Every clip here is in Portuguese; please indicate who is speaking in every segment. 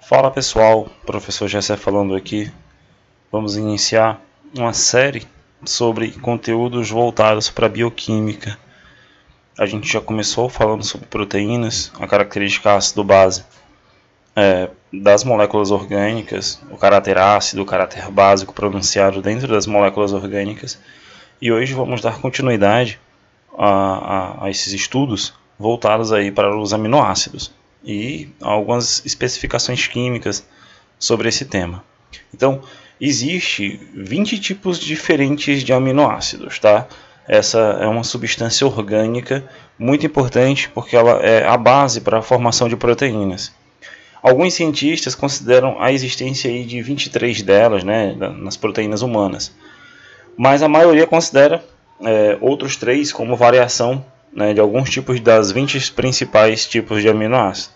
Speaker 1: Fala pessoal, professor Gessé falando aqui. Vamos iniciar uma série sobre conteúdos voltados para bioquímica. A gente já começou falando sobre proteínas, a característica ácido-base das moléculas orgânicas, o caráter ácido, o caráter básico pronunciado dentro das moléculas orgânicas. E hoje vamos dar continuidade a esses estudos voltados aí para os aminoácidos e algumas especificações químicas sobre esse tema. Então, existe 20 tipos diferentes de aminoácidos, tá? Essa é uma substância orgânica muito importante porque ela é a base para a formação de proteínas. Alguns cientistas consideram a existência aí de 23 delas, né, nas proteínas humanas, mas a maioria considera outros 3 como variação, né, de alguns tipos das 20 principais tipos de aminoácidos.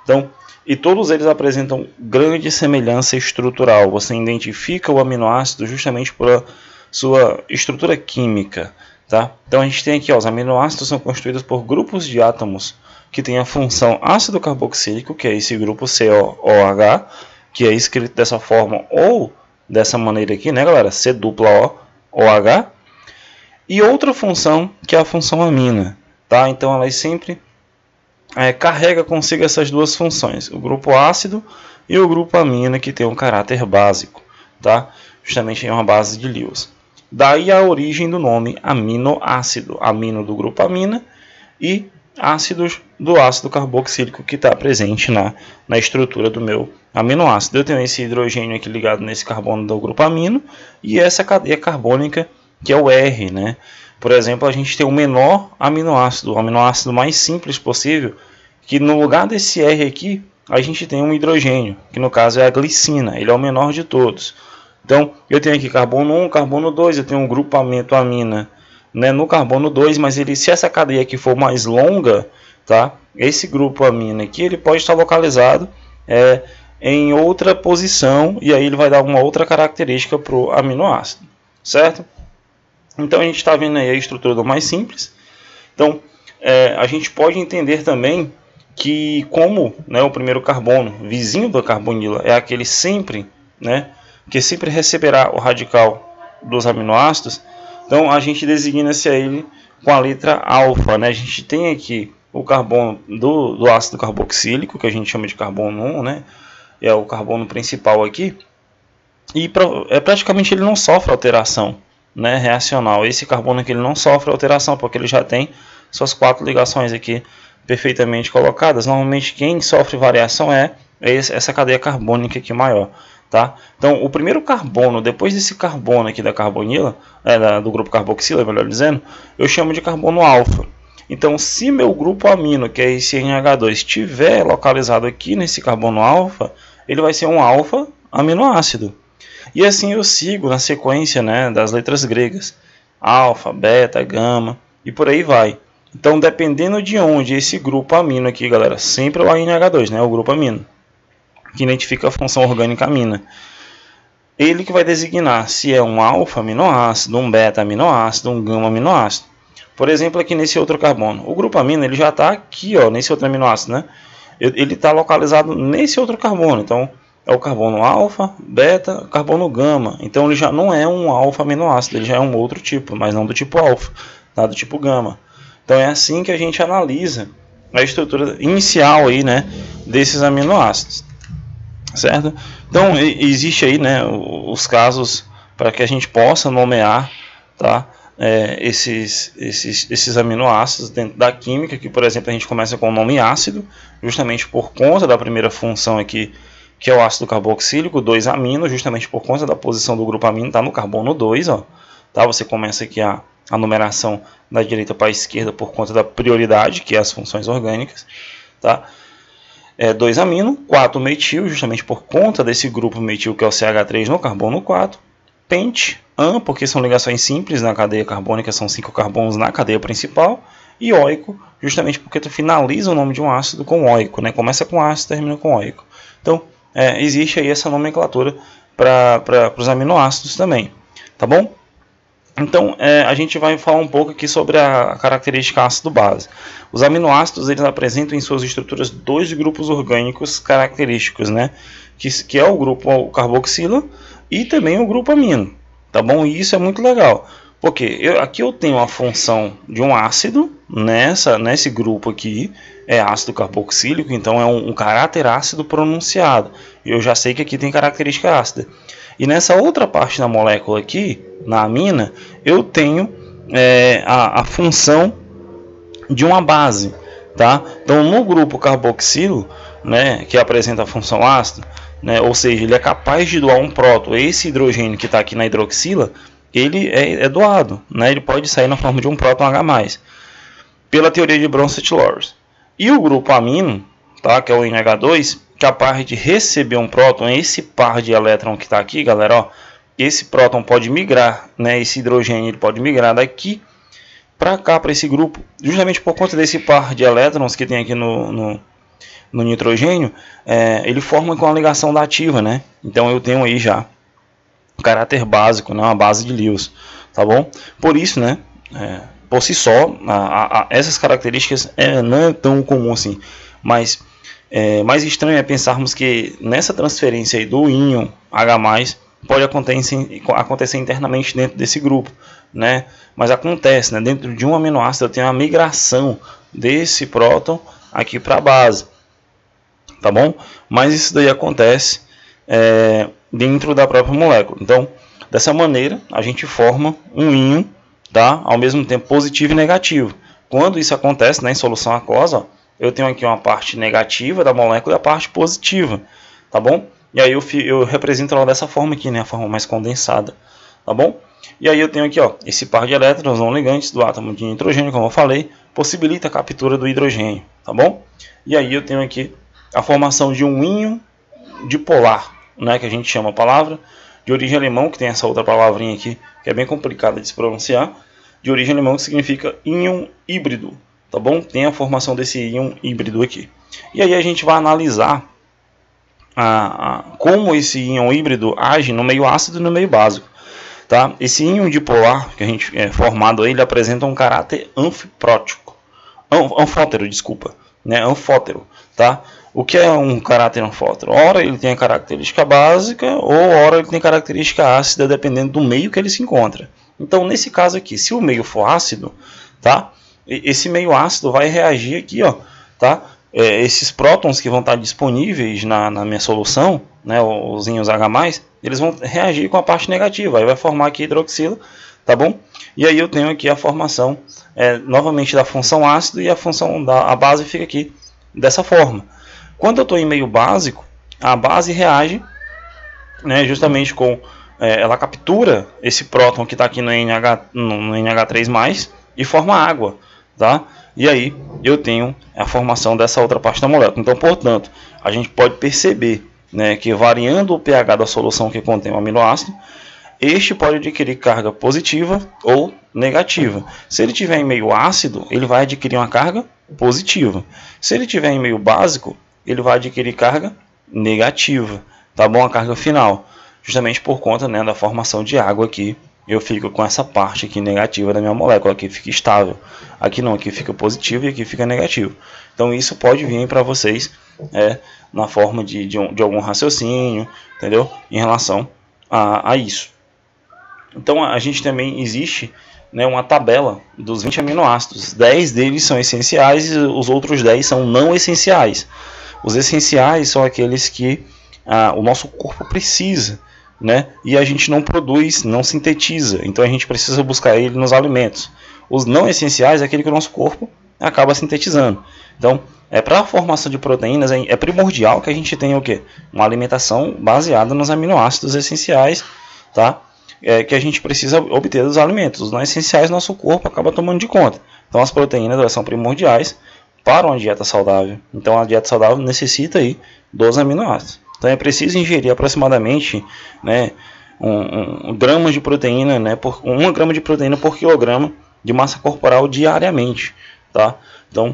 Speaker 1: Então, e todos eles apresentam grande semelhança estrutural. Você identifica o aminoácido justamente pela sua estrutura química, tá? Então a gente tem aqui, os aminoácidos são constituídos por grupos de átomos que têm a função ácido carboxílico, que é esse grupo COOH, que é escrito dessa forma ou dessa maneira aqui, né, galera? C-O-OH. E outra função, que é a função amina, tá? Então elas sempre carrega consigo essas duas funções, o grupo ácido e o grupo amina, que tem um caráter básico, tá? Justamente em uma base de Lewis. Daí a origem do nome aminoácido, amino do grupo amina e ácidos do ácido carboxílico que está presente na estrutura do meu aminoácido. Eu tenho esse hidrogênio aqui ligado nesse carbono do grupo amino e essa cadeia carbônica que é o R, né? Por exemplo, a gente tem o menor aminoácido, o aminoácido mais simples possível, que no lugar desse R aqui, a gente tem um hidrogênio, que no caso é a glicina, ele é o menor de todos. Então, eu tenho aqui carbono 1, carbono 2, eu tenho um grupamento amina, né, no carbono 2, mas se essa cadeia aqui for mais longa, tá? Esse grupo amina aqui, ele pode estar localizado em outra posição, e aí ele vai dar uma outra característica para o aminoácido, certo? Então a gente está vendo aí a estrutura do mais simples. Então a gente pode entender também que como, né, o primeiro carbono, vizinho da carbonila, é aquele sempre, né, que sempre receberá o radical dos aminoácidos, então a gente designa-se a ele com a letra alfa, né? A gente tem aqui o carbono do ácido carboxílico, que a gente chama de carbono 1, né? É o carbono principal aqui, e praticamente ele não sofre alteração, né, reacional. Esse carbono aqui ele não sofre alteração porque ele já tem suas 4 ligações aqui perfeitamente colocadas. Normalmente quem sofre variação é essa cadeia carbônica aqui maior, tá? Então o primeiro carbono, depois desse carbono aqui da carbonila, do grupo carboxila, melhor dizendo, eu chamo de carbono alfa. Então se meu grupo amino, que é esse NH2, estiver localizado aqui nesse carbono alfa, ele vai ser um alfa aminoácido. E assim eu sigo na sequência, né, das letras gregas, alfa, beta, gama e por aí vai. Então dependendo de onde esse grupo amino aqui, galera, sempre é o NH2, né, o grupo amino, que identifica a função orgânica amina. Ele que vai designar se é um alfa aminoácido, um beta aminoácido, um gama aminoácido. Por exemplo, aqui nesse outro carbono, o grupo amino ele já está aqui, nesse outro aminoácido, né? Ele está localizado nesse outro carbono, então é o carbono alfa, beta, carbono gama. Então ele já não é um alfa aminoácido, ele já é um outro tipo, mas não do tipo alfa, tá? Do tipo gama. Então é assim que a gente analisa a estrutura inicial aí, né, desses aminoácidos, certo? Então existe aí, né, os casos para que a gente possa nomear, tá, esses aminoácidos dentro da química, que por exemplo a gente começa com o nome ácido, justamente por conta da primeira função aqui, que é o ácido carboxílico, 2-amino, justamente por conta da posição do grupo amino, está no carbono 2, tá? Você começa aqui a numeração da direita para a esquerda por conta da prioridade, que é as funções orgânicas, tá? 2-amino, 4-metil, justamente por conta desse grupo metil, que é o CH3 no carbono 4, pente, an, porque são ligações simples na cadeia carbônica, são 5 carbonos na cadeia principal, e óico, justamente porque tu finaliza o nome de um ácido com óico, né? Começa com ácido, termina com óico. Então, existe aí essa nomenclatura para os aminoácidos também, tá bom? Então, a gente vai falar um pouco aqui sobre a característica ácido-base. Os aminoácidos eles apresentam em suas estruturas dois grupos orgânicos característicos, né? Que é o grupo carboxila e também o grupo amino, tá bom? E isso é muito legal, porque aqui eu tenho a função de um ácido nesse grupo aqui, é ácido carboxílico, então é um caráter ácido pronunciado. Eu já sei que aqui tem característica ácida. E nessa outra parte da molécula aqui, na amina, eu tenho a função de uma base, tá? Então no grupo carboxilo, né, que apresenta a função ácida, né, ou seja, ele é capaz de doar um próton. Esse hidrogênio que está aqui na hidroxila, ele é doado, né? Ele pode sair na forma de um próton H+, pela teoria de Bronsted-Lawrence. E o grupo amino, tá, que é o NH2, capaz de receber um próton, esse par de elétron que está aqui, galera, ó, esse próton pode migrar, né, esse hidrogênio ele pode migrar daqui para cá, para esse grupo, justamente por conta desse par de elétrons que tem aqui no nitrogênio, ele forma com a ligação dativa, né? Então eu tenho aí já um caráter básico, né, uma base de Lewis, tá bom? Por isso, né, por si só, essas características não é tão comum assim, mas mais estranho é pensarmos que nessa transferência aí do íon H+, pode acontecer internamente dentro desse grupo, né? Mas acontece, né? Dentro de um aminoácido eu tenho a migração desse próton aqui para a base, tá bom? Mas isso daí acontece dentro da própria molécula. Então, dessa maneira, a gente forma um íon, tá? Ao mesmo tempo positivo e negativo. Quando isso acontece, né, em solução aquosa, ó, eu tenho aqui uma parte negativa da molécula e a parte positiva, tá bom? E aí eu represento ela dessa forma aqui, né, a forma mais condensada, tá bom? E aí eu tenho aqui, ó, esse par de elétrons não ligantes do átomo de nitrogênio, como eu falei, possibilita a captura do hidrogênio, tá bom? E aí eu tenho aqui a formação de um íon dipolar, né, que a gente chama a palavra, de origem alemão, que tem essa outra palavrinha aqui, que é bem complicada de se pronunciar, de origem alemão, que significa íon híbrido, tá bom? Tem a formação desse íon híbrido aqui. E aí a gente vai analisar como esse íon híbrido age no meio ácido e no meio básico, tá? Esse íon dipolar que a gente formado aí, ele apresenta um caráter anfótero, desculpa, né? Anfótero, tá? O que é um caráter anfótero? Ora ele tem a característica básica, ou ora ele tem característica ácida, dependendo do meio que ele se encontra. Então, nesse caso aqui, se o meio for ácido, tá? Esse meio ácido vai reagir aqui, ó, tá? Esses prótons que vão estar disponíveis na minha solução, né, os íons H+, eles vão reagir com a parte negativa, aí vai formar aqui hidroxila, tá bom? E aí eu tenho aqui a formação novamente da função ácido, e a função a base fica aqui dessa forma. Quando eu estou em meio básico, a base reage, né, justamente com ela captura esse próton que está aqui no NH3+, e forma água, tá? E aí eu tenho a formação dessa outra parte da molécula. Então, portanto, a gente pode perceber, né, que variando o pH da solução que contém o aminoácido, este pode adquirir carga positiva ou negativa. Se ele tiver em meio ácido, ele vai adquirir uma carga positiva. Se ele tiver em meio básico, ele vai adquirir carga negativa, tá bom? A carga final, justamente por conta, né, da formação de água aqui. Eu fico com essa parte aqui negativa da minha molécula, aqui fica estável. Aqui não, aqui fica positivo e aqui fica negativo. Então isso pode vir para vocês na forma de algum raciocínio, entendeu? Em relação a isso. Então a gente também existe, né, uma tabela dos 20 aminoácidos. 10 deles são essenciais e os outros 10 são não essenciais. Os essenciais são aqueles que o nosso corpo precisa, né? E a gente não produz, não sintetiza, então a gente precisa buscar ele nos alimentos. Os não essenciais é aquele que o nosso corpo acaba sintetizando. Então, para a formação de proteínas é primordial que a gente tenha o quê? Uma alimentação baseada nos aminoácidos essenciais, tá? Que a gente precisa obter dos alimentos. Os não essenciais nosso corpo acaba tomando de conta. Então as proteínas elas são primordiais para uma dieta saudável. Então a dieta saudável necessita aí dos aminoácidos. Então é preciso ingerir aproximadamente, né, um grama de proteína, né, 1 grama de proteína por quilograma de massa corporal diariamente, tá? Então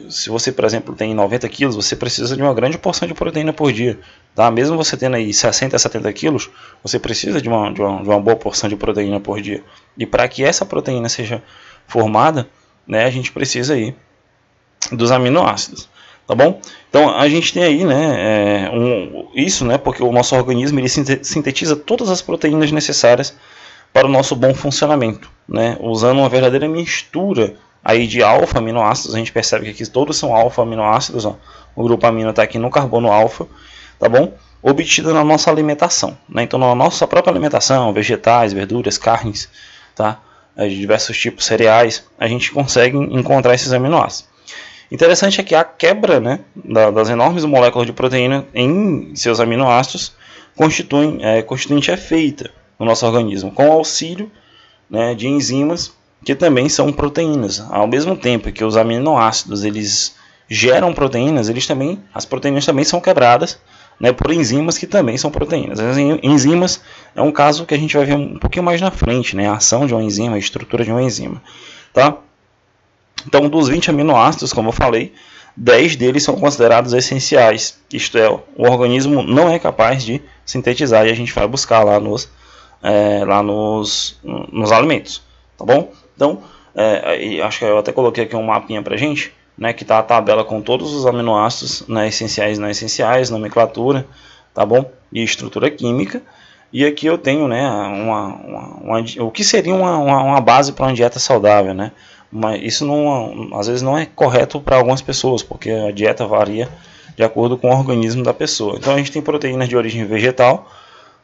Speaker 1: Se você, por exemplo, tem 90 quilos, você precisa de uma grande porção de proteína por dia. Tá? Mesmo você tendo aí 60 a 70 quilos, você precisa de uma boa porção de proteína por dia. E para que essa proteína seja formada, né, a gente precisa aí dos aminoácidos. Tá bom? Então a gente tem aí, né, isso, né, porque o nosso organismo ele sintetiza todas as proteínas necessárias para o nosso bom funcionamento, né, usando uma verdadeira mistura aí de alfa-aminoácidos. A gente percebe que aqui todos são alfa-aminoácidos, ó. O grupo amino está aqui no carbono alfa, tá bom? Obtido na nossa alimentação, né? Então na nossa própria alimentação, vegetais, verduras, carnes, tá? De diversos tipos cereais, a gente consegue encontrar esses aminoácidos. Interessante é que a quebra, né, das enormes moléculas de proteína em seus aminoácidos constituinte é feita no nosso organismo com o auxílio, né, de enzimas que também são proteínas. Ao mesmo tempo que os aminoácidos eles geram proteínas, as proteínas também são quebradas, né, por enzimas que também são proteínas. As enzimas é um caso que a gente vai ver um pouquinho mais na frente, né, a ação de uma enzima, a estrutura de uma enzima, tá? Então, dos 20 aminoácidos, como eu falei, 10 deles são considerados essenciais. Isto é, o organismo não é capaz de sintetizar e a gente vai buscar lá nos alimentos, tá bom? Então, acho que eu até coloquei aqui um mapinha pra gente, né, que tá a tabela com todos os aminoácidos, né, essenciais e não essenciais, nomenclatura, tá bom? E estrutura química. E aqui eu tenho, né, o que seria uma base para uma dieta saudável, né? Mas isso às vezes não é correto para algumas pessoas, porque a dieta varia de acordo com o organismo da pessoa. Então a gente tem proteínas de origem vegetal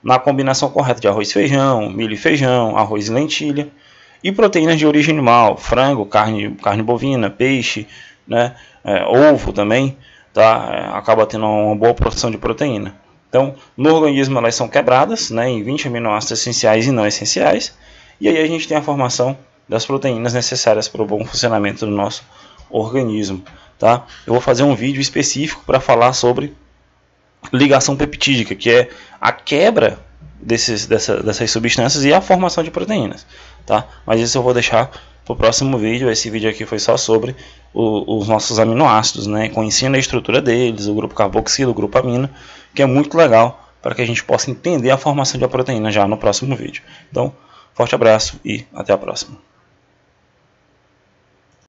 Speaker 1: na combinação correta de arroz e feijão, milho e feijão, arroz e lentilha, e proteínas de origem animal, frango, carne bovina, peixe, né, ovo também, tá? Acaba tendo uma boa produção de proteína. Então, no organismo elas são quebradas, né, em 20 aminoácidos essenciais e não essenciais, e aí a gente tem a formação das proteínas necessárias para o bom funcionamento do nosso organismo, tá? Eu vou fazer um vídeo específico para falar sobre ligação peptídica, que é a quebra dessas substâncias e a formação de proteínas, tá? Mas isso eu vou deixar para o próximo vídeo. Esse vídeo aqui foi só sobre os nossos aminoácidos, né? Conhecendo a estrutura deles, o grupo carboxilo, o grupo amino, que é muito legal para que a gente possa entender a formação de uma proteína já no próximo vídeo. Então, forte abraço e até a próxima.